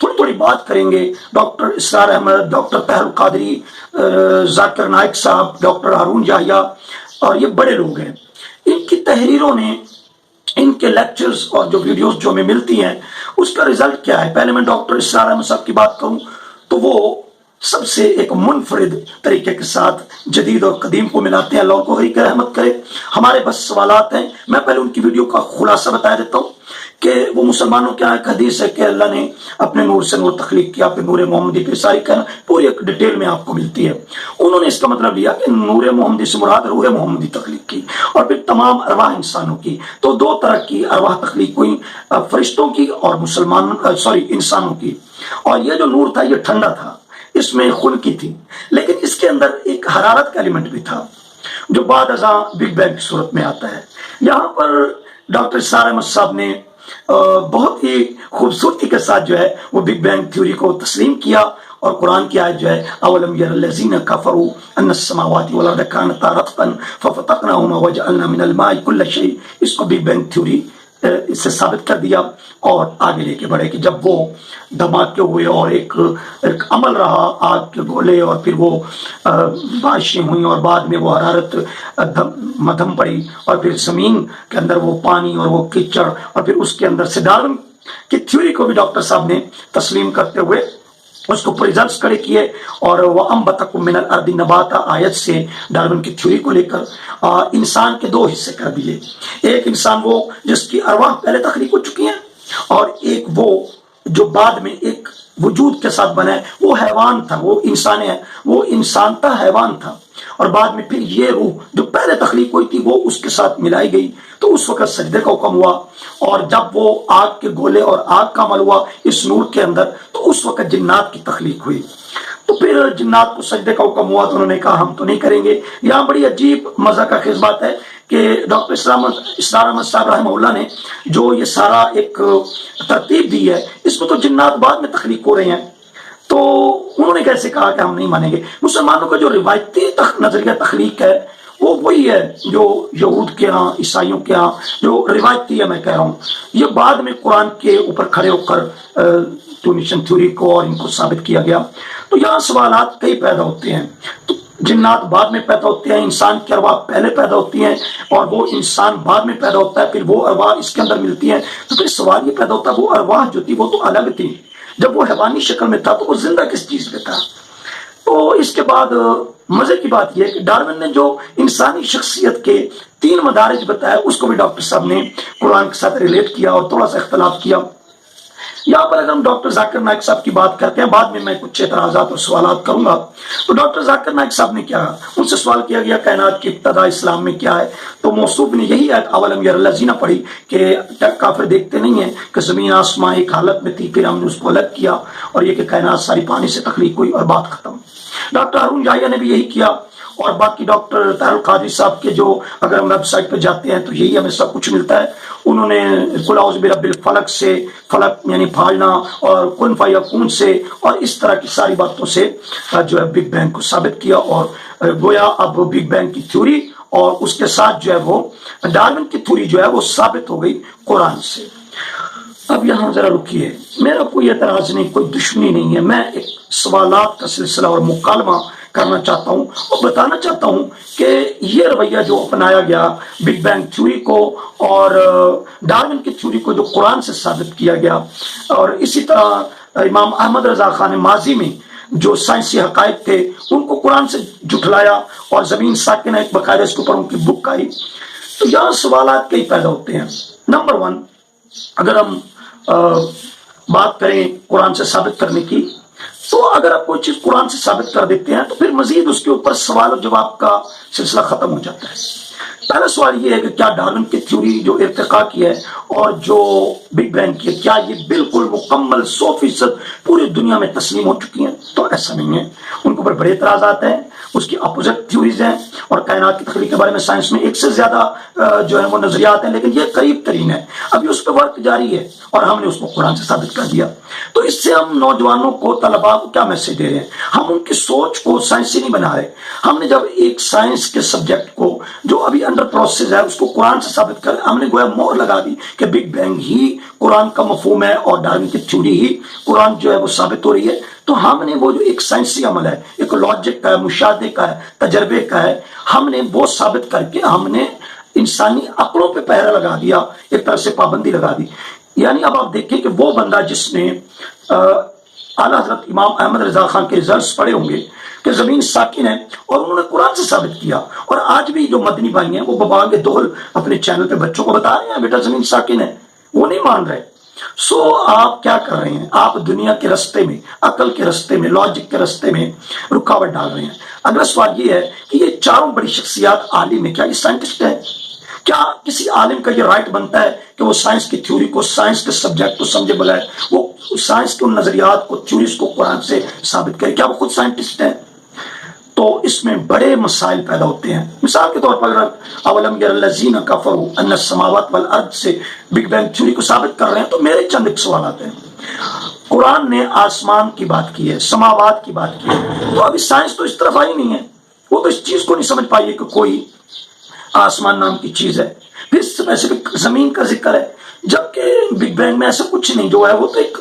تھوڑی تھوڑی بات کریں گے. ڈاکٹر اسرار احمد, ڈاکٹر طاہر القادری, ذاکر نائک صاحب, ڈاکٹر ہارون یحییٰ, اور یہ بڑے لوگ ہیں. ان کی تحریروں نے, ان کے لیکچرز اور جو ویڈیوز جو ہمیں ملتی ہیں اس کا رزلٹ کیا ہے. پہلے میں ڈاکٹر اسرار احمد صاحب کی بات کروں تو وہ سب سے ایک منفرد طریقے کے ساتھ جدید اور قدیم کو ملاتے ہیں. اللہ ان کو غریق رحمت کرے. ہمارے بس سوالات ہیں, میں پہلے ان کی ویڈیو کا خلاصہ بتا دیتا ہوں کہ وہ مسلمانوں کے ایک حدیث ہے کہ اللہ نے اپنے نور سے نور تخلیق کیا, پھر نور محمدی, پھر ساری پوری ایک ڈیٹیل میں آپ کو ملتی ہے. انہوں نے اس کا مطلب لیا کہ نور محمدی سے مراد روح محمدی تخلیق کی, اور پھر تمام ارواح انسانوں کی. تو دو طرح کی ارواح تخلیق ہوئی, فرشتوں کی اور انسانوں کی. اور یہ جو نور تھا یہ ٹھنڈا تھا, اس میں خنکی تھی, لیکن اس کے اندر ایک حرارت کا ایلیمنٹ بھی تھا جو بعد ازاں بگ بینگ کی صورت میں آتا ہے. یہاں پر ڈاکٹر اسرار احمد صاحب نے بہت ہی خوبصورتی کے ساتھ جو ہے وہ بگ بینگ تھیوری کو تسلیم کیا, اور قرآن کی آیت جو ہے اولم یر الذین کفروا ان السماوات والارض کانتا رتقا ففتقناہما وجعلنا من الماء کل شیء, اس کو بگ بینگ تھیوری اس سے ثابت کر دیا اور آگے لے کے بڑھے کہ جب وہ دھماکے ہوئے اور ایک عمل رہا آگ کے گولے, اور پھر وہ بارشیں ہوئیں, اور بعد میں وہ حرارت مدھم پڑی, اور پھر زمین کے اندر وہ پانی اور وہ کیچڑ, اور پھر اس کے اندر سے ڈارون کی تھیوری کو بھی ڈاکٹر صاحب نے تسلیم کرتے ہوئے اس کو ریزلٹس کھڑے کیے. اور وہ انبتکم من الارض نباتا آیت سے ڈارون کی تھیوری کو لے کر انسان کے دو حصے کر دیے. ایک انسان وہ جس کی ارواح پہلے تخلیق ہو چکی ہیں, اور ایک وہ جو بعد میں ایک وجود کے ساتھ بنا ہے, وہ حیوان تھا, وہ انسان ہے, وہ انسان تھا, حیوان تھا, اور بعد میں پھر یہ روح جو پہلے تخلیق ہوئی تھی وہ اس کے ساتھ ملائی گئی. تو اس وقت سجدے کا حکم ہوا, اور جب وہ آگ کے گولے اور آگ کا عمل ہوا اس نور کے اندر, تو اس وقت جنات کی تخلیق ہوئی. تو پھر جنات کو سجدے کا حکم ہوا تو انہوں نے کہا ہم تو نہیں کریں گے. یہاں بڑی عجیب مزہ کا خیز بات ہے کہ ڈاکٹر اسرار احمد صاحب رحمہ اللہ نے جو یہ سارا ایک ترتیب دی ہے, اس میں تو جنات بعد میں تخلیق ہو رہے ہیں. تو انہوں نے کیسے کہا کہ ہم نہیں مانیں گے؟ مسلمانوں کا جو روایتی نظریہ تخلیق ہے وہ وہی ہے جو یہود کے ہاں, عیسائیوں کے ہاں جو روایتی ہے, میں کہہ رہا ہوں. یہ بعد میں قرآن کے اوپر کھڑے ہو کر ٹونیشن تھیوری کو اور ان کو ثابت کیا گیا. تو یہاں سوالات کئی پیدا ہوتے ہیں. تو جنات بعد میں پیدا ہوتے ہیں, انسان کی ارواح پہلے پیدا ہوتی ہیں, اور وہ انسان بعد میں پیدا ہوتا ہے, پھر وہ ارواح اس کے اندر ملتی ہیں. تو پھر سوال یہ پیدا ہوتا ہے وہ ارواح جو تھی وہ تو الگ تھی, جب وہ حیوانی شکل میں تھا تو وہ زندہ کس چیز پہ تھا؟ تو اس کے بعد مزے کی بات یہ ہے کہ ڈارون نے جو انسانی شخصیت کے 3 مدارج بتایا اس کو بھی ڈاکٹر صاحب نے قرآن کے ساتھ ریلیٹ کیا اور تھوڑا سا اختلاف کیا. یہاں پر اگر ہم ڈاکٹر ذاکر نائک صاحب کی بات کرتے ہیں, بعد میں کچھ اعتراضات اور سوالات کروں گا. تو ڈاکٹر ذاکر نائک صاحب نے کیا, ان سے سوال کیا گیا کائنات کی ابتدا اسلام میں کیا ہے. تو موصوف نے یہی آیت اولم یر الذین پڑھی کہ کافر دیکھتے نہیں ہیں کہ زمین آسمان ایک حالت میں تھی, پھر ہم نے اس کو الگ کیا, اور یہ کہ کائنات ساری پانی سے تخلیق ہوئی اور بات ختم. ڈاکٹر ہارون یحییٰ نے بھی یہی کیا, اور باقی ڈاکٹر طاہر القادری صاحب کے جو اگر ہم ویب سائٹ پہ جاتے ہیں تو یہی ہمیں سب کچھ ملتا ہے. انہوں نے قل اعوذ برب الفلق سے, فلق یعنی پھاڑنا, اور کن فیکون سے, اور اس طرح کی ساری باتوں سے جو ہے بگ بینگ کو ثابت کیا. اور گویا اب بگ بینگ کی تھیوری اور اس کے ساتھ جو ہے وہ ڈارون کی تھیوری جو ہے وہ ثابت ہو گئی قرآن سے. اب یہاں ذرا رکیے, میرا کوئی اعتراض نہیں, کوئی دشمنی نہیں ہے, میں ایک سوالات کا سلسلہ اور مکالمہ کرنا چاہتا ہوں اور بتانا چاہتا ہوں کہ یہ رویہ جو اپنایا گیا بگ بینگ تھیوری کو اور ڈارون کی تھیوری کو جو قرآن سے ثابت کیا گیا, اور اسی طرح امام احمد رضا خان ماضی میں جو سائنسی حقائق تھے ان کو قرآن سے جھٹلایا, اور زمین ساکنہ ایک باقاعدہ اس کے اوپر ان کی بک آئی. تو یہاں سوالات کئی پیدا ہوتے ہیں. نمبر 1, اگر ہم بات کریں قرآن سے ثابت کرنے کی, تو اگر آپ کوئی چیز قرآن سے ثابت کر دیتے ہیں تو پھر مزید اس کے اوپر سوال اور جواب کا سلسلہ ختم ہو جاتا ہے. پہلا سوال یہ ہے کہ کیا ڈارون کی تھیوری جو ارتقاء کی ہے اور جو بگ بینگ کی ہے, کیا یہ بالکل مکمل 100% پوری دنیا میں تسلیم ہو چکی ہیں؟ تو ایسا نہیں ہے, ان کے اوپر بڑے اعتراضات ہیں, اس کی اپوزٹ تھیوریز ہیں, اور کائنات کی تخلیق کے بارے میں سائنس میں ایک سے زیادہ جو ہے وہ نظریات ہیں، لیکن یہ قریب ترین ہے، ابھی اس پہ ورک جاری ہے اور ہم نے اس کو قرآن سے ثابت کر دیا۔ تو اس سے ہم نوجوانوں کو، طلباء کو کیا میسج دے رہے ہیں؟ ہم ان کی سوچ کو سائنسی نہیں بنا رہے۔ ہم نے جب ایک سائنس کے سبجیکٹ کو جو ابھی انڈر پروسیس ہے اس کو قرآن سے ثابت کر، ہم نے گویا مہر لگا دی کہ بگ بینگ ہی قرآن کا مفہوم ہے اور ڈارون کی تھیوری ہی قرآن جو ہے وہ ثابت ہو رہی ہے، تو ہم نے وہ جو ایک سائنسی عمل ہے، ایک لاجک کا ہے، مشاہدے کا ہے، تجربے کا ہے، ہم نے وہ ثابت کر کے ہم نے انسانی عقلوں پہ پہرا لگا دیا، ایک طرح سے پابندی لگا دی۔ یعنی اب آپ دیکھیں کہ وہ بندہ جس نے اعلیٰ حضرت امام احمد رضا خان کے رزلٹس پڑھے ہوں گے کہ زمین ساکن ہے، اور انہوں نے قرآن سے ثابت کیا، اور آج بھی جو مدنی بھائی ہیں وہ ببانگ دہل اپنے چینل پہ بچوں کو بتا رہے ہیں بیٹا زمین ساکن ہے، وہ نہیں مان رہے۔ سو آپ کیا کر رہے ہیں؟ آپ دنیا کے رستے میں، عقل کے رستے میں، لاجک کے رستے میں رکاوٹ ڈال رہے ہیں۔ اگلا سوال یہ ہے کہ یہ چاروں بڑی شخصیات عالم ہے، کیا یہ سائنٹسٹ ہے؟ کیا کسی عالم کا یہ رائٹ بنتا ہے کہ وہ سائنس کی تھیوری کو، سائنس کے سبجیکٹ کو سمجھے بغیر وہ سائنس کے ان نظریات کو، تھیوریز کو قرآن سے ثابت کرے؟ کیا وہ خود سائنٹسٹ ہے؟ تو اس میں بڑے مسائل پیدا ہوتے ہیں۔ مثال کے طور پر اگر اولم یر الذین کفروا ان السماوات والارض سے بگ بینگ تھیوری کو ثابت کر رہے ہیں، تو میرے چند ایک سوالات ہیں۔ قرآن نے آسمان کی بات کی ہے، سماوات کی بات کی ہے، تو ابھی سائنس تو اس طرف آئی نہیں ہے، وہ تو اس چیز کو نہیں سمجھ پائی ہے کہ کوئی آسمان نام کی چیز ہے۔ پھر اسپیسیفک زمین کا ذکر ہے، جبکہ بگ بینگ میں ایسا کچھ نہیں، جو ہے وہ تو ایک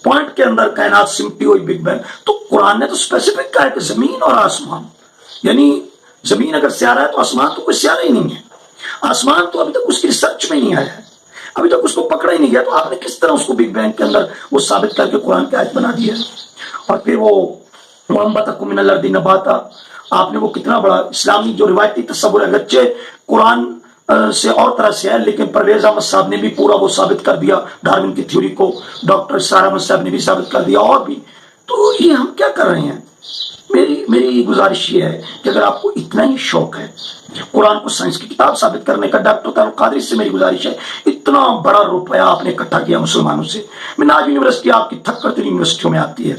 پوائنٹ کے اندر کائنات سمٹی ہوئی بگ بینگ۔ تو قرآن نے تو اسپیسیفک کہا ہے کہ زمین اور آسمان، یعنی زمین اگر سیارہ ہے تو آسمان تو کوئی سیارہ ہی نہیں ہے۔ آسمان تو ابھی تک اس کی ریسرچ میں نہیں آیا ہے، ابھی تک اس کو پکڑا ہی نہیں گیا، تو آپ نے کس طرح اس کو بگ بینگ کے اندر وہ ثابت کر کے قرآن کی آیت بنا دیا ہے؟ اور پھر وہ وَأَنبَتَكُم مِّنَ الْأَرْضِ نَبَاتًا، آپ نے وہ کتنا بڑا اسلامی جو روایتی تصور ہے، اگرچہ قرآن سے اور طرح سے ہے، لیکن پرویز احمد صاحب نے بھی پورا وہ ثابت کر دیا، ڈارون کی تھیوری کو ڈاکٹر اسرار احمد صاحب نے بھی ثابت کر دیا، اور بھی۔ تو یہ ہم کیا کر رہے ہیں؟ میری گزارش یہ ہے کہ اگر آپ کو اتنا ہی شوق ہے قرآن کو سائنس کی کتاب ثابت کرنے کا، ڈاکٹر تعلق قادری سے میری گزارش ہے، اتنا بڑا روپیہ آپ نے اکٹھا کیا مسلمانوں سے، منہاج یونیورسٹی آپ کی تھک کر تین یونیورسٹیوں میں آتی ہے،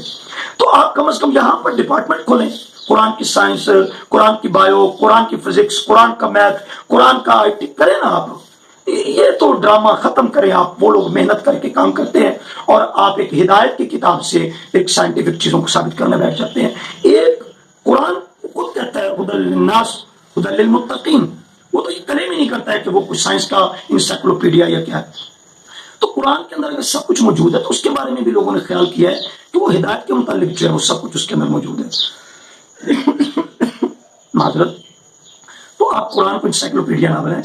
تو آپ کم از کم یہاں پر ڈپارٹمنٹ کھولیں، قرآن کی سائنس، قرآن کی بایو، قرآن کی فزکس، قرآن کا میتھ، قرآن کا آئی ٹی کریں نا آپ۔ یہ تو ڈرامہ ختم کریں آپ، وہ لوگ محنت کر کے کام کرتے ہیں اور آپ ایک ہدایت کی کتاب سے ایک سائنٹیفک چیزوں کو ثابت کرنے بیٹھ جاتے ہیں۔ ایک قرآن خود کہتا ہے ہدی للناس ہدی للمتقین، وہ تو یہ کلیم ہی نہیں کرتا ہے کہ وہ کچھ سائنس کا انسائکلوپیڈیا یا کیا ہے۔ تو قرآن کے اندر اگر سب کچھ موجود ہے تو اس کے بارے میں بھی لوگوں نے خیال کیا ہے کہ وہ ہدایت کے متعلق جو ہے وہ سب کچھ اس کے اندر موجود ہے۔ معذرت۔ تو آپ قرآن کو انسائکلوپیڈیا نہ بنائیں۔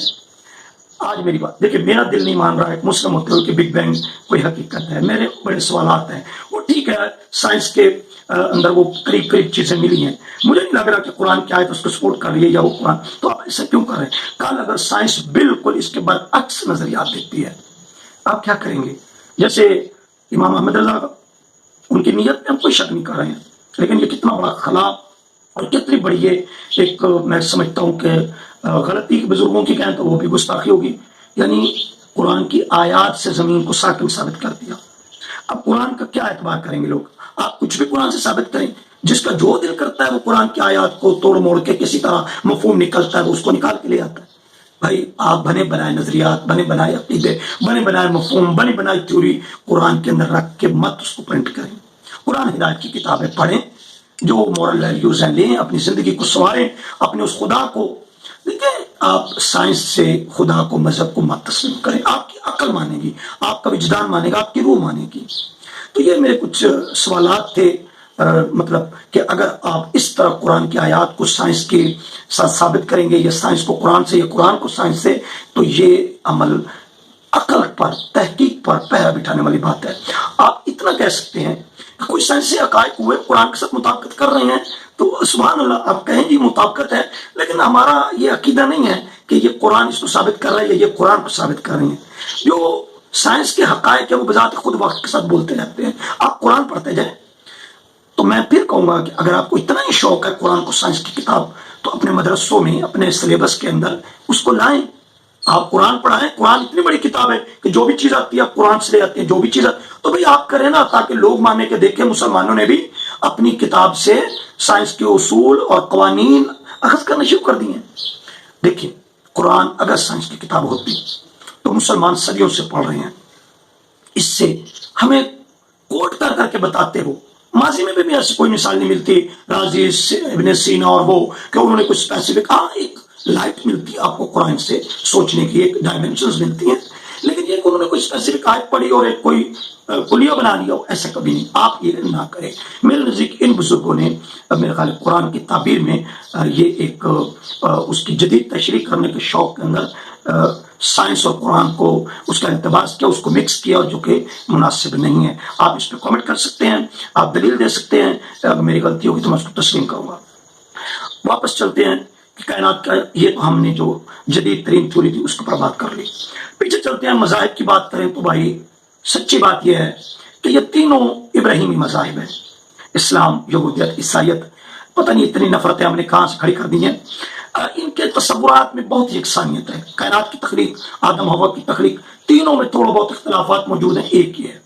آج میری بات دیکھیں، میرا دل نہیں مان رہا ہے مسلم ہوتے ہوئے کہ بگ بینگ کوئی حقیقت ہے، میرے بڑے سوالات ہیں۔ وہ ٹھیک ہے، سائنس کے اندر وہ قریب قریب چیزیں ملی ہیں، مجھے نہیں لگ رہا کہ قرآن کی آیت اس کو سپورٹ کر رہی ہے یا وہ قرآن، تو آپ ایسا کیوں کر رہے ہیں؟ کل اگر سائنس بالکل اس کے برعکس نظریات دیتی ہے، آپ کیا کریں گے؟ جیسے امام احمد رضا، ان کی نیت میں ہم کوئی شک نہیں کر رہے ہیں، لیکن یہ کتنا بڑا خلا اور کتنی بڑی یہ ایک، میں سمجھتا ہوں کہ غلطی بزرگوں کی کہیں تو وہ بھی گستاخی ہوگی، یعنی قرآن کی آیات سے زمین کو ساکن ثابت کر دیا۔ اب قرآن کا کیا اعتبار کریں گے لوگ؟ آپ کچھ بھی قرآن سے ثابت کریں، جس کا جو دل کرتا ہے وہ قرآن کی آیات کو توڑ موڑ کے کسی طرح مفہوم نکلتا ہے وہ اس کو نکال کے لے آتا ہے۔ بھائی آپ بنے بنائے نظریات، بنے بنائے عقیدے، بنے بنائے مفہوم، بنے بنائے تھیوری قرآن کے اندر رکھ کے مت اس کو پرنٹ کریں۔ قرآن ہدایت کی کتابیں پڑھیں، جو مورل ویلیوز ہیں لیں، اپنی زندگی کو سنواریں، اپنے اس خدا کو دیکھیں۔ آپ سائنس سے خدا کو، مذہب کو مت تسلیم کریں، آپ کی عقل مانے گی، آپ کا وجدان مانے گا، آپ کی روح مانے گی۔ تو یہ میرے کچھ سوالات تھے، مطلب کہ اگر آپ اس طرح قرآن کی آیات کو سائنس کے ساتھ ثابت کریں گے، یا سائنس کو قرآن سے یا قرآن کو سائنس سے، تو یہ عمل عقل پر، تحقیق پر پہرا بٹھانے والی بات ہے۔ آپ اتنا کہہ سکتے ہیں کہ کوئی سائنسی حقائق ہوئے قرآن کے ساتھ مطابقت کر رہے ہیں تو سبحان اللہ، آپ کہیں گی مطابقت ہے، لیکن ہمارا یہ عقیدہ نہیں ہے کہ یہ قرآن اس کو ثابت کر رہا ہے یا یہ قرآن کو ثابت کر رہے ہیں۔ جو سائنس کے حقائق ہے وہ بذات خود وقت کے ساتھ بولتے رہتے ہیں، آپ قرآن پڑھتے جائیں۔ تو میں پھر کہوں گا کہ اگر آپ کو اتنا ہی شوق ہے قرآن کو سائنس کی کتاب، تو اپنے مدرسوں میں، اپنے سلیبس کے اندر اس کو لائیں، آپ قرآن پڑھائیں۔ قرآن اتنی بڑی کتاب ہے کہ جو بھی چیز آتی ہے آپ قرآن سے لے آتے ہیں، جو بھی چیز آتی، تو بھئی آپ کریں نا، تاکہ لوگ مانے کے دیکھیں مسلمانوں نے بھی اپنی کتاب سے سائنس کے اصول اور قوانین اخذ کرنا شروع کر دیے. دیکھیں قرآن اگر سائنس کی کتاب ہوتی تو مسلمان صدیوں سے پڑھ رہے ہیں. اس سے ہمیں کوٹ کر کر کے بتاتے ہو. ماضی میں بھی ایسی کوئی مثال نہیں ملتی رازی ابن سینا اور وہ کہ انہوں نے کچھ اسپیسیفک ایک لائٹ ملتی ہے آپ کو قرآن سے سوچنے کی, ایک ڈائمینشنز ملتی ہیں, لیکن یہ کہ انہوں نے کوئی اسپیسیفک آیت پڑھی اور ایک کوئی کلیہ بنا لیا ہو, ایسا کبھی نہیں. آپ یہ نہ کریں. میرے نزدیک ان بزرگوں نے میرے خیال قرآن کی تعبیر میں یہ ایک اس کی جدید تشریح کرنے کے شوق کے اندر سائنس اور قرآن کو اس کا اقتباس کیا, اس کو مکس کیا, جو کہ مناسب نہیں ہے. آپ اس پہ کامنٹ کر سکتے ہیں, آپ دلیل دے سکتے ہیں. اگر میری غلطی ہوگی تو میں اس کو تسلیم کروں گا. واپس چلتے ہیں کہ کائنات کا یہ تو ہم نے جو جدید ترین تھیوری تھی اس کو پر بات کر لی. پیچھے چلتے ہیں مذاہب کی بات کریں تو بھائی سچی بات یہ ہے کہ یہ تینوں ابراہیمی مذاہب ہیں, اسلام, یہودیت, عیسائیت. پتہ نہیں اتنی نفرتیں ہم نے کہاں سے کھڑی کر دی ہیں. ان کے تصورات میں بہت یکسانیت ہے. کائنات کی تخلیق, آدم حوا کی تخلیق, تینوں میں تھوڑا بہت اختلافات موجود ہیں. ایک ہی ہے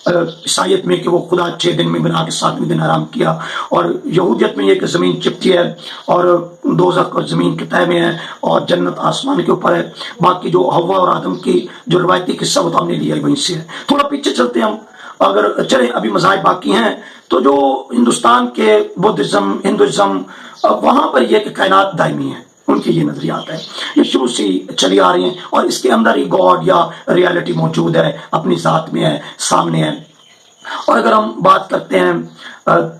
عیسائیت میں کہ وہ خدا 6 دن میں بنا کے 7ویں دن آرام کیا, اور یہودیت میں یہ کہ زمین چپٹی ہے اور دوزخ اور زمین کے تہہ میں ہے اور جنت آسمان کے اوپر ہے. باقی جو حوا اور آدم کی جو روایتی قصہ وہ تو ہم نے لیا ہے وہیں سے ہے. تھوڑا پیچھے چلتے ہیں ہم, اگر چلیں ابھی مذاہب باقی ہیں تو جو ہندوستان کے بدھزم, ہندوازم, وہاں پر یہ کہ کائنات دائمی ہے, ان کے یہ نظریات ہیں, یہ شروع سے چلی آ رہی ہیں اور اس کے اندر ہی گاڈ یا ریالٹی موجود ہے, اپنی ذات میں ہے, سامنے ہے. اور اگر ہم بات کرتے ہیں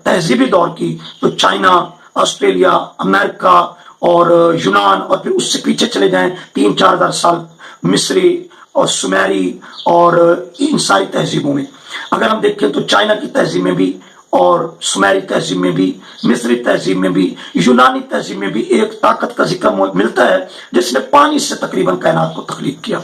تہذیبی دور کی تو چائنا, آسٹریلیا, امریکہ اور یونان, اور پھر اس سے پیچھے چلے جائیں 3-4 ہزار سال مصری اور سمیری اور ان ساری تہذیبوں میں اگر ہم دیکھیں تو چائنا کی تہذیب میں بھی اور سمیری تہذیب میں بھی, مصری تہذیب میں بھی, یونانی تہذیب میں بھی ایک طاقت کا ذکر ملتا ہے جس نے پانی سے تقریباً کائنات کو تخلیق کیا.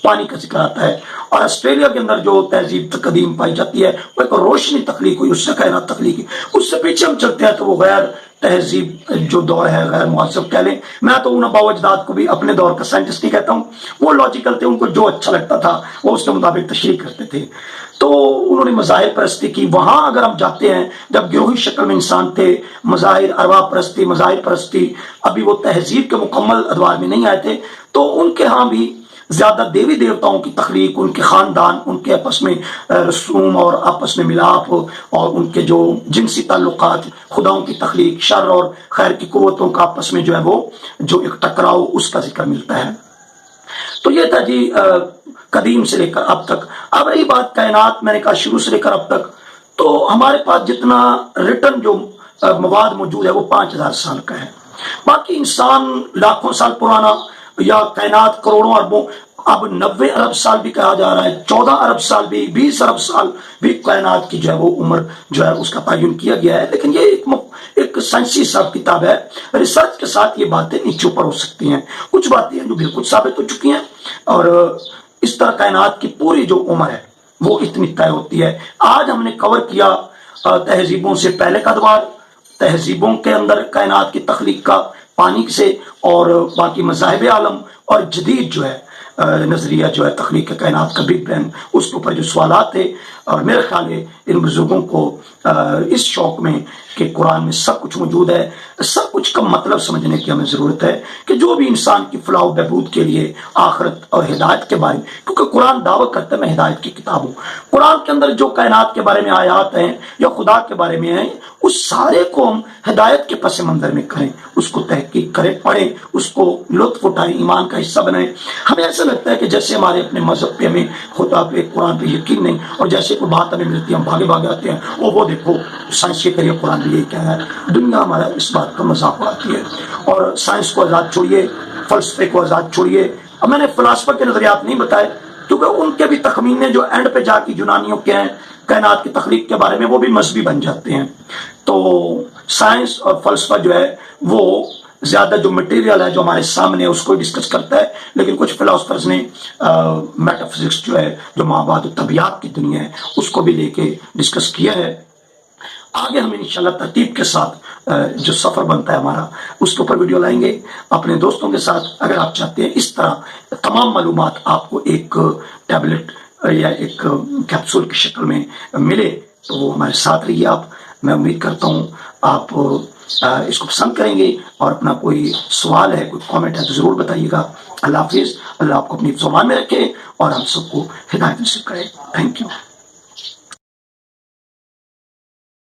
پانی کا ذکر آتا ہے. اور آسٹریلیا کے اندر جو تہذیب قدیم پائی جاتی ہے وہ ایک روشنی تخلیق ہوئی, اس سے کائنات تخلیق ہوئی. اس سے پیچھے ہم چلتے ہیں تو وہ غیر تہذیب جو دور ہے, غیر مہذب کہہ لیں. میں تو ان آباء و اجداد کو بھی اپنے دور کا سائنٹسٹ نہیں کہتا ہوں, وہ لاجیکل تھے, ان کو جو اچھا لگتا تھا وہ اس کے مطابق تشریح کرتے تھے. تو انہوں نے مظاہر پرستی کی. وہاں اگر ہم جاتے ہیں جب گروہی شکل میں انسان تھے, مظاہر, ارواح پرستی, مظاہر پرستی, ابھی وہ تہذیب کے مکمل ادوار میں نہیں آئے تھے, تو ان کے ہاں بھی زیادہ دیوی دیوتاؤں کی تخلیق, ان کے خاندان, ان کے آپس میں رسوم اور آپس میں ملاپ اور ان کے جو جنسی تعلقات, خداؤں کی تخلیق, شر اور خیر کی قوتوں کا آپس میں جو ہے وہ جو ایک ٹکراؤ, اس کا ذکر ملتا ہے. تو یہ تھا جی قدیم سے لے کر اب تک. اب رہی بات کائنات, میں نے کہا شروع سے لے کر اب تک, تو ہمارے پاس جتنا ریٹن جو مواد موجود ہے وہ 5000 سال کا ہے. باقی انسان لاکھوں سال پرانا یا کائنات کروڑوں اربوں, اب 90 ارب سال بھی کہا جا رہا ہے, 14 ارب سال بھی, 20 ارب سال بھی کائنات کی جو ہے وہ عمر جو ہے اس کا تعین کیا گیا ہے. لیکن یہ ایک سائنسی حساب کتاب ہے. ریسرچ کے ساتھ یہ باتیں نیچے اوپر ہو سکتی ہیں. کچھ باتیں ہیں جو بالکل ثابت ہو چکی ہیں, اور اس طرح کائنات کی پوری جو عمر ہے وہ اتنی طے ہوتی ہے. آج ہم نے کور کیا تہذیبوں سے پہلے کا ادوار, تہذیبوں کے اندر کائنات کی تخلیق کا پانی سے, اور باقی مذاہب عالم, اور جدید جو ہے نظریہ جو ہے تخلیق کائنات کا بگ بینگ, اس کے اوپر جو سوالات تھے. اور میرے خیال ہے ان بزرگوں کو اس شوق میں کہ قرآن میں سب کچھ موجود ہے, سب کچھ کا مطلب سمجھنے کی ہمیں ضرورت ہے کہ جو بھی انسان کی فلاح و بہبود کے لیے, آخرت اور ہدایت کے بارے میں, کیونکہ قرآن دعویٰ کرتا ہے میں ہدایت کی کتاب ہوں. قرآن کے اندر جو کائنات کے بارے میں آیات ہیں یا خدا کے بارے میں ہیں, اس سارے کو ہم ہدایت کے پس منظر میں کریں, اس کو تحقیق کریں, پڑھیں, اس کو لطف اٹھائیں, ایمان کا حصہ بنائیں. ہمیں ایسا لگتا ہے کہ جیسے ہمارے اپنے مذہب پہ, ہمیں خدا پہ, قرآن پہ یقین نہیں, اور جیسے کوئی بات ہمیں ملتی ہے ہم بھاگے بھاگے آتے ہیں, اور وہ دیکھو سائنس کے کریے قرآن بھی یہی کہہ رہا ہے. دنیا ہمارا اس بات کا مذاق اڑاتی ہے. اور سائنس کو آزاد چھوڑیے, فلسفے کو آزاد چھوڑیے. اب میں نے فلاسفہ کے نظریات نہیں بتائے کیونکہ ان کے بھی تخمینے جو اینڈ پہ جا کے یونانیوں کے ہیں کائنات کی تخلیق کے بارے میں, وہ بھی مذہبی بن جاتے ہیں. تو سائنس اور فلسفہ جو ہے وہ زیادہ جو مٹیریل ہے جو ہمارے سامنے ہے اس کو ڈسکس کرتا ہے, لیکن کچھ فلاسفرز نے میٹا فزکس جو ہے, جو مابعد طبیعت کی دنیا ہے, اس کو بھی لے کے ڈسکس کیا ہے. آگے ہم انشاءاللہ ترتیب کے ساتھ جو سفر بنتا ہے ہمارا, اس کے اوپر ویڈیو لائیں گے اپنے دوستوں کے ساتھ. اگر آپ چاہتے ہیں اس طرح تمام معلومات آپ کو ایک ٹیبلٹ یا ایک کیپسول کی شکل میں ملے تو وہ ہمارے ساتھ رہیے آپ. میں امید کرتا ہوں آپ اس کو پسند کریں گے، اور اپنا کوئی سوال ہے، کوئی کامنٹ ہے تو ضرور بتائیے گا. اللہ حافظ. اللہ آپ کو اپنی زبان میں رکھے اور ہم سب کو ہدایت نصیب کرے. Thank you.